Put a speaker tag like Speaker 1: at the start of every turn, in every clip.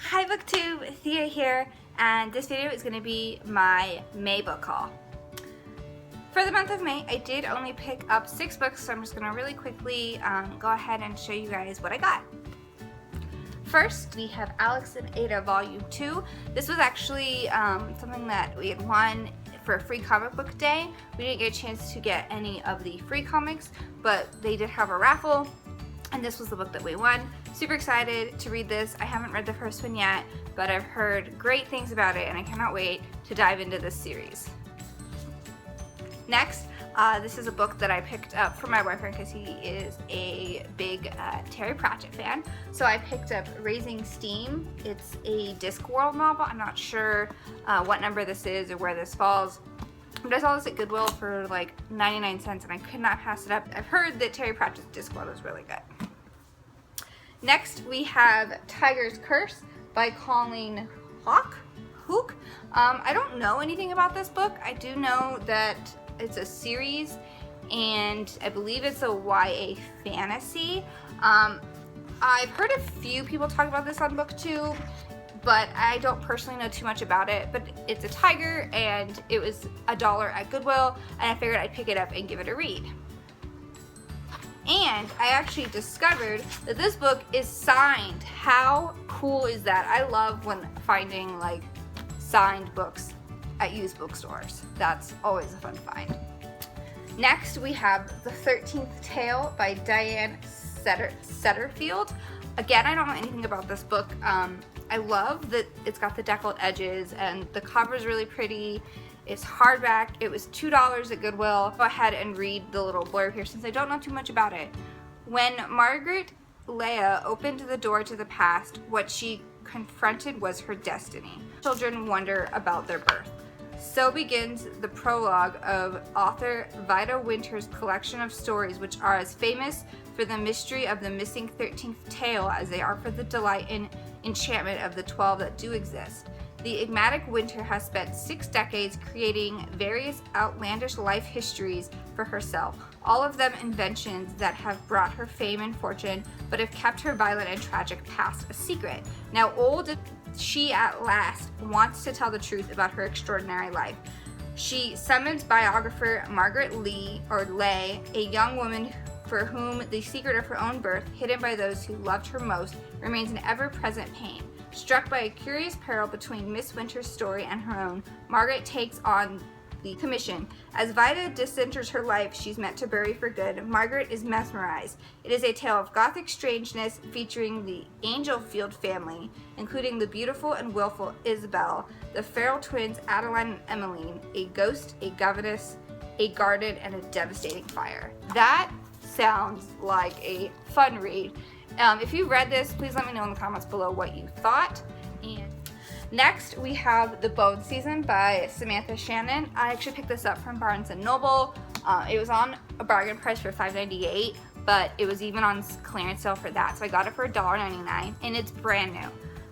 Speaker 1: Hi BookTube, Thea here, and this video is going to be my May book haul. For the month of May, I did only pick up 6 books, so I'm just going to really quickly go ahead and show you guys what I got. First, we have Alex and Ada Volume 2. This was actually something that we had won for a free comic book day. We didn't get a chance to get any of the free comics, but they did have a raffle, and this was the book that we won. Super excited to read this. I haven't read the first one yet, but I've heard great things about it, and I cannot wait to dive into this series. Next, this is a book that I picked up for my boyfriend because he is a big Terry Pratchett fan. So I picked up Raising Steam. It's a Discworld novel. I'm not sure what number this is or where this falls, but I saw this at Goodwill for like 99 cents and I could not pass it up. I've heard that Terry Pratchett's Discworld is really good. Next, we have Tiger's Curse by Colleen Hooke. I don't know anything about this book. I do know that it's a series, and I believe it's a YA fantasy. I've heard a few people talk about this on BookTube, but I don't personally know too much about it. But it's a tiger, and it was $1 at Goodwill, and I figured I'd pick it up and give it a read. And I actually discovered that this book is signed. How cool is that? I love when finding like signed books at used bookstores. That's always a fun find. Next, we have The 13th Tale by Diane Setterfield. Again, I don't know anything about this book. I love that it's got the deckled edges and the cover is really pretty. It's hardback. It was $2 at Goodwill. Go ahead and read the little blurb here since I don't know too much about it. When Margaret Leah opened the door to the past, what she confronted was her destiny. Children wonder about their birth. So begins the prologue of author Vida Winter's collection of stories, which are as famous for the mystery of the missing 13th tale as they are for the delight and enchantment of the 12 that do exist. The enigmatic Winter has spent 6 decades creating various outlandish life histories for herself, all of them inventions that have brought her fame and fortune, but have kept her violent and tragic past a secret. Now old, she at last wants to tell the truth about her extraordinary life. She summons biographer Margaret Leigh, a young woman for whom the secret of her own birth, hidden by those who loved her most, remains an ever-present pain. Struck by a curious parallel between Miss Winter's story and her own, Margaret takes on the commission. As Vida disenters her life she's meant to bury for good, Margaret is mesmerized. It is a tale of gothic strangeness featuring the Angelfield family, including the beautiful and willful Isabel, the feral twins Adeline and Emmeline, a ghost, a governess, a garden, and a devastating fire. That sounds like a fun read. If you read this, please let me know in the comments below what you thought. And next, we have The Bone Season by Samantha Shannon. I actually picked this up from Barnes & Noble. It was on a bargain price for $5.98, but it was even on clearance sale for that, so I got it for $1.99, and it's brand new.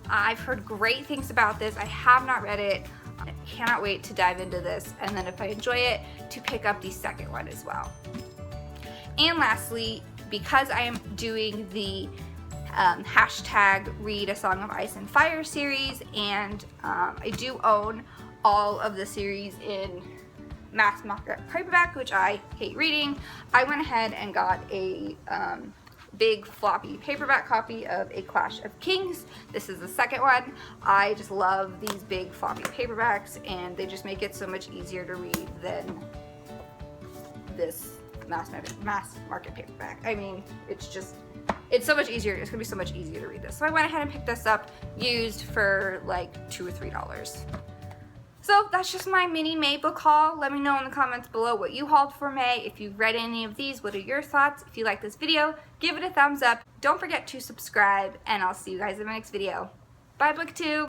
Speaker 1: I've heard great things about this. I have not read it. I cannot wait to dive into this, and then if I enjoy it, to pick up the second one as well. And lastly, because I am doing the hashtag Read a Song of Ice and Fire series, and I do own all of the series in mass market paperback, which I hate reading, I went ahead and got a big floppy paperback copy of A Clash of Kings. This is the second one. I just love these big floppy paperbacks, and they just make it so much easier to read than this mass market paperback. I mean, it's so much easier. It's gonna be so much easier to read this. So I went ahead and picked this up used for like $2 or $3. So that's just my mini May book haul. Let me know in the comments below what you hauled for May. If you've read any of these, what are your thoughts? If you like this video, give it a thumbs up. Don't forget to subscribe, and I'll see you guys in my next video. Bye BookTube!